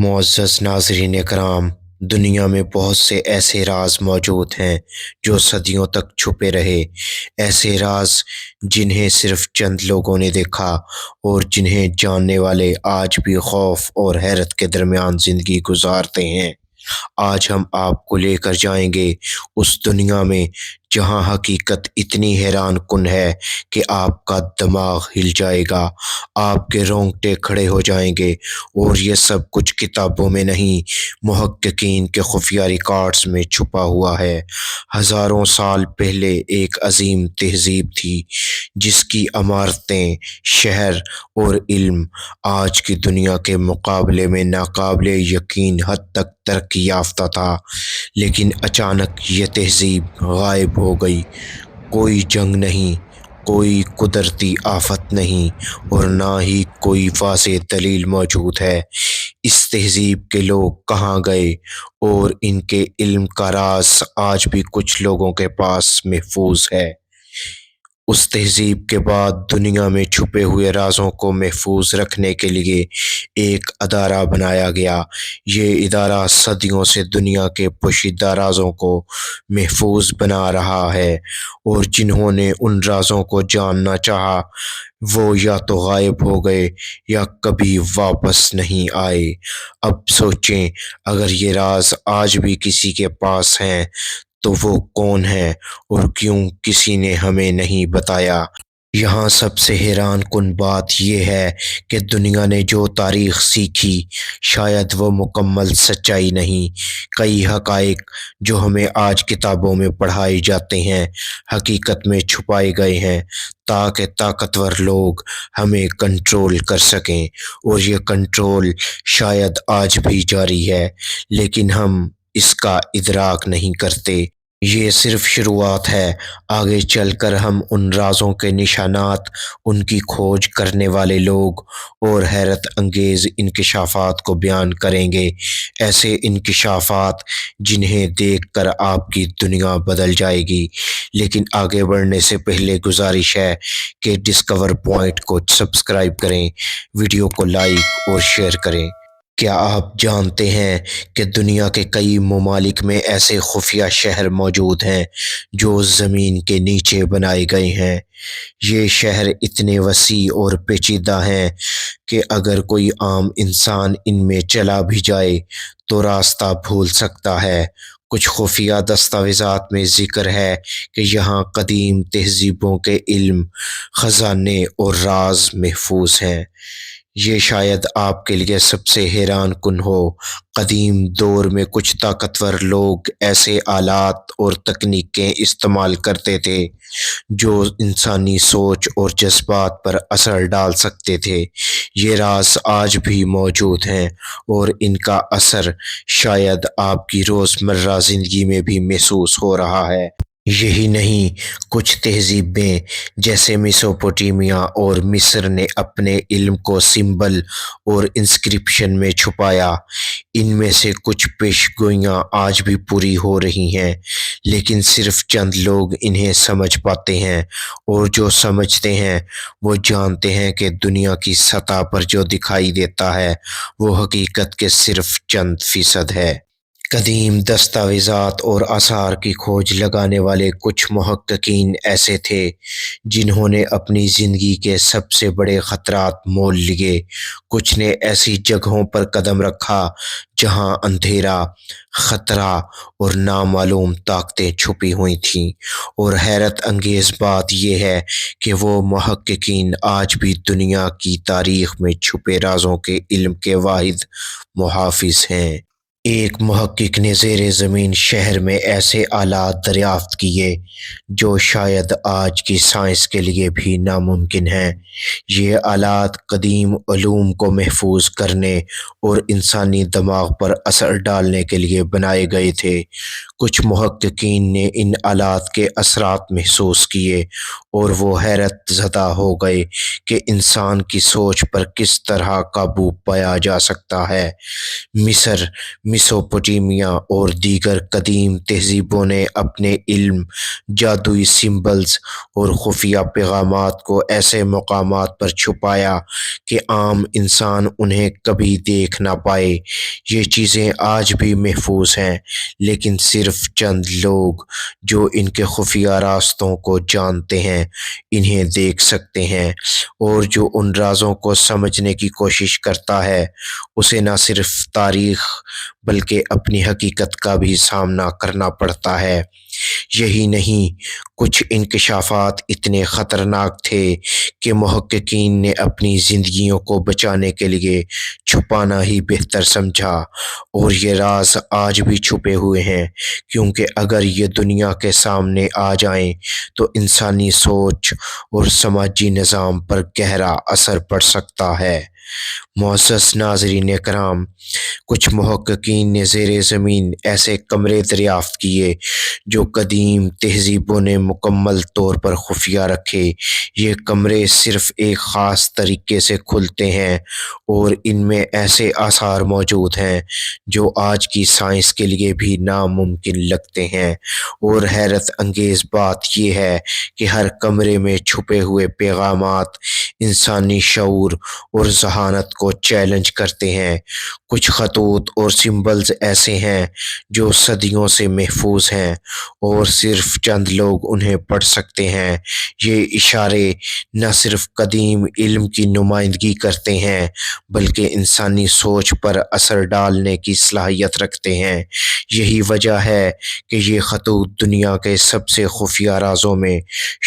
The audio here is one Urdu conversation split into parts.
معزز ناظرین کرام، دنیا میں بہت سے ایسے راز موجود ہیں جو صدیوں تک چھپے رہے، ایسے راز جنہیں صرف چند لوگوں نے دیکھا اور جنہیں جاننے والے آج بھی خوف اور حیرت کے درمیان زندگی گزارتے ہیں۔ آج ہم آپ کو لے کر جائیں گے اس دنیا میں جہاں حقیقت اتنی حیران کن ہے کہ آپ کا دماغ ہل جائے گا، آپ کے رونگٹے کھڑے ہو جائیں گے، اور یہ سب کچھ کتابوں میں نہیں، محققین کے خفیہ ریکارڈز میں چھپا ہوا ہے۔ ہزاروں سال پہلے ایک عظیم تہذیب تھی جس کی عمارتیں، شہر اور علم آج کی دنیا کے مقابلے میں ناقابل یقین حد تک ترقی یافتہ تھا، لیکن اچانک یہ تہذیب غائب ہو گئی۔ کوئی جنگ نہیں، کوئی قدرتی آفت نہیں، اور نہ ہی کوئی واضح دلیل موجود ہے۔ اس تہذیب کے لوگ کہاں گئے، اور ان کے علم کا راز آج بھی کچھ لوگوں کے پاس محفوظ ہے۔ اس تہذیب کے بعد دنیا میں چھپے ہوئے رازوں کو محفوظ رکھنے کے لیے ایک ادارہ بنایا گیا۔ یہ ادارہ صدیوں سے دنیا کے پوشیدہ رازوں کو محفوظ بنا رہا ہے، اور جنہوں نے ان رازوں کو جاننا چاہا وہ یا تو غائب ہو گئے یا کبھی واپس نہیں آئے۔ اب سوچیں، اگر یہ راز آج بھی کسی کے پاس ہیں تو وہ کون ہے، اور کیوں کسی نے ہمیں نہیں بتایا؟ یہاں سب سے حیران کن بات یہ ہے کہ دنیا نے جو تاریخ سیکھی شاید وہ مکمل سچائی نہیں۔ کئی حقائق جو ہمیں آج کتابوں میں پڑھائے جاتے ہیں حقیقت میں چھپائے گئے ہیں تاکہ طاقتور لوگ ہمیں کنٹرول کر سکیں، اور یہ کنٹرول شاید آج بھی جاری ہے، لیکن ہم اس کا ادراک نہیں کرتے۔ یہ صرف شروعات ہے، آگے چل کر ہم ان رازوں کے نشانات، ان کی کھوج کرنے والے لوگ اور حیرت انگیز انکشافات کو بیان کریں گے، ایسے انکشافات جنہیں دیکھ کر آپ کی دنیا بدل جائے گی۔ لیکن آگے بڑھنے سے پہلے گزارش ہے کہ ڈسکور پوائنٹ کو سبسکرائب کریں، ویڈیو کو لائک اور شیئر کریں۔ کیا آپ جانتے ہیں کہ دنیا کے کئی ممالک میں ایسے خفیہ شہر موجود ہیں جو زمین کے نیچے بنائے گئے ہیں؟ یہ شہر اتنے وسیع اور پیچیدہ ہیں کہ اگر کوئی عام انسان ان میں چلا بھی جائے تو راستہ بھول سکتا ہے۔ کچھ خفیہ دستاویزات میں ذکر ہے کہ یہاں قدیم تہذیبوں کے علم، خزانے اور راز محفوظ ہیں۔ یہ شاید آپ کے لیے سب سے حیران کن ہو۔ قدیم دور میں کچھ طاقتور لوگ ایسے آلات اور تکنیکیں استعمال کرتے تھے جو انسانی سوچ اور جذبات پر اثر ڈال سکتے تھے۔ یہ راز آج بھی موجود ہیں، اور ان کا اثر شاید آپ کی روزمرہ زندگی میں بھی محسوس ہو رہا ہے۔ یہی نہیں، کچھ تہذیبیں جیسے میسوپوٹیمیا اور مصر نے اپنے علم کو سمبل اور انسکرپشن میں چھپایا۔ ان میں سے کچھ پیش گوئیاں آج بھی پوری ہو رہی ہیں، لیکن صرف چند لوگ انہیں سمجھ پاتے ہیں، اور جو سمجھتے ہیں وہ جانتے ہیں کہ دنیا کی سطح پر جو دکھائی دیتا ہے وہ حقیقت کے صرف چند فیصد ہے۔ قدیم دستاویزات اور آثار کی کھوج لگانے والے کچھ محققین ایسے تھے جنہوں نے اپنی زندگی کے سب سے بڑے خطرات مول لیے۔ کچھ نے ایسی جگہوں پر قدم رکھا جہاں اندھیرا، خطرہ اور نامعلوم طاقتیں چھپی ہوئی تھیں، اور حیرت انگیز بات یہ ہے کہ وہ محققین آج بھی دنیا کی تاریخ میں چھپے رازوں کے علم کے واحد محافظ ہیں۔ ایک محقق نے زیر زمین شہر میں ایسے آلات دریافت کیے جو شاید آج کی سائنس کے لیے بھی ناممکن ہیں۔ یہ آلات قدیم علوم کو محفوظ کرنے اور انسانی دماغ پر اثر ڈالنے کے لیے بنائے گئے تھے۔ کچھ محققین نے ان آلات کے اثرات محسوس کیے، اور وہ حیرت زدہ ہو گئے کہ انسان کی سوچ پر کس طرح قابو پایا جا سکتا ہے۔ مصر، میسوپوٹیمیا اور دیگر قدیم تہذیبوں نے اپنے علم، جادوئی سمبلز اور خفیہ پیغامات کو ایسے مقامات پر چھپایا کہ عام انسان انہیں کبھی دیکھ نہ پائے۔ یہ چیزیں آج بھی محفوظ ہیں، لیکن صرف چند لوگ جو ان کے خفیہ راستوں کو جانتے ہیں انہیں دیکھ سکتے ہیں، اور جو ان رازوں کو سمجھنے کی کوشش کرتا ہے اسے نہ صرف تاریخ بلکہ اپنی حقیقت کا بھی سامنا کرنا پڑتا ہے۔ یہی نہیں، کچھ انکشافات اتنے خطرناک تھے کہ محققین نے اپنی زندگیوں کو بچانے کے لیے چھپانا ہی بہتر سمجھا، اور یہ راز آج بھی چھپے ہوئے ہیں، کیونکہ اگر یہ دنیا کے سامنے آ جائیں تو انسانی سوچ اور سماجی نظام پر گہرا اثر پڑ سکتا ہے۔ معزز ناظرین کرام، کچھ محققین نے زیر زمین ایسے کمرے دریافت کیے جو قدیم تہذیبوں نے مکمل طور پر خفیہ رکھے۔ یہ کمرے صرف ایک خاص طریقے سے کھلتے ہیں اور ان میں ایسے آثار موجود ہیں جو آج کی سائنس کے لیے بھی ناممکن لگتے ہیں، اور حیرت انگیز بات یہ ہے کہ ہر کمرے میں چھپے ہوئے پیغامات انسانی شعور اور ذہانت کو چیلنج کرتے ہیں۔ کچھ خطوط اور سمبلز ایسے ہیں جو صدیوں سے محفوظ ہیں اور صرف چند لوگ انہیں پڑھ سکتے ہیں۔ یہ اشارے نہ صرف قدیم علم کی نمائندگی کرتے ہیں بلکہ انسانی سوچ پر اثر ڈالنے کی صلاحیت رکھتے ہیں۔ یہی وجہ ہے کہ یہ خطوط دنیا کے سب سے خفیہ رازوں میں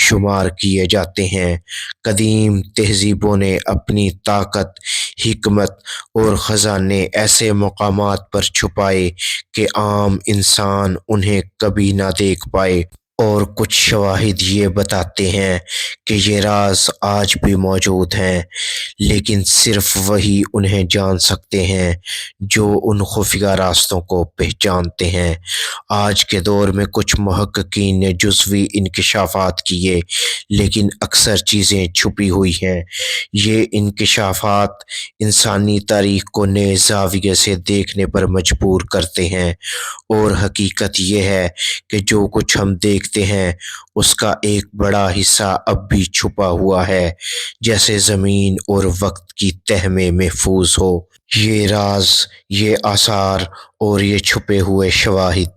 شمار کیے جاتے ہیں۔ قدیم تہذیبوں نے اپنی طاقت، حکمت اور خزانے ایسے مقامات پر چھپائے کہ عام انسان انہیں کبھی نہ دیکھ پائے، اور کچھ شواہد یہ بتاتے ہیں کہ یہ راز آج بھی موجود ہیں، لیکن صرف وہی انہیں جان سکتے ہیں جو ان خفیہ راستوں کو پہچانتے ہیں۔ آج کے دور میں کچھ محققین نے جزوی انکشافات کیے، لیکن اکثر چیزیں چھپی ہوئی ہیں۔ یہ انکشافات انسانی تاریخ کو نئے زاویے سے دیکھنے پر مجبور کرتے ہیں، اور حقیقت یہ ہے کہ جو کچھ ہم دیکھتے ہیں اس کا ایک بڑا حصہ اب بھی چھپا ہوا ہے، جیسے زمین اور وقت کی تہ میں محفوظ ہو۔ یہ راز، یہ آثار اور یہ چھپے ہوئے شواہد،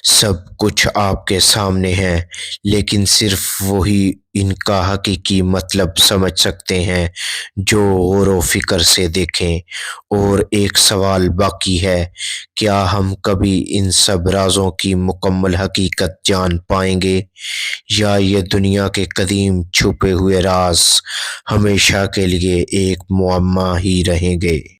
سب کچھ آپ کے سامنے ہے، لیکن صرف وہی ان کا حقیقی مطلب سمجھ سکتے ہیں جو غور و فکر سے دیکھیں۔ اور ایک سوال باقی ہے، کیا ہم کبھی ان سب رازوں کی مکمل حقیقت جان پائیں گے، یا یہ دنیا کے قدیم چھپے ہوئے راز ہمیشہ کے لیے ایک معمہ ہی رہیں گے؟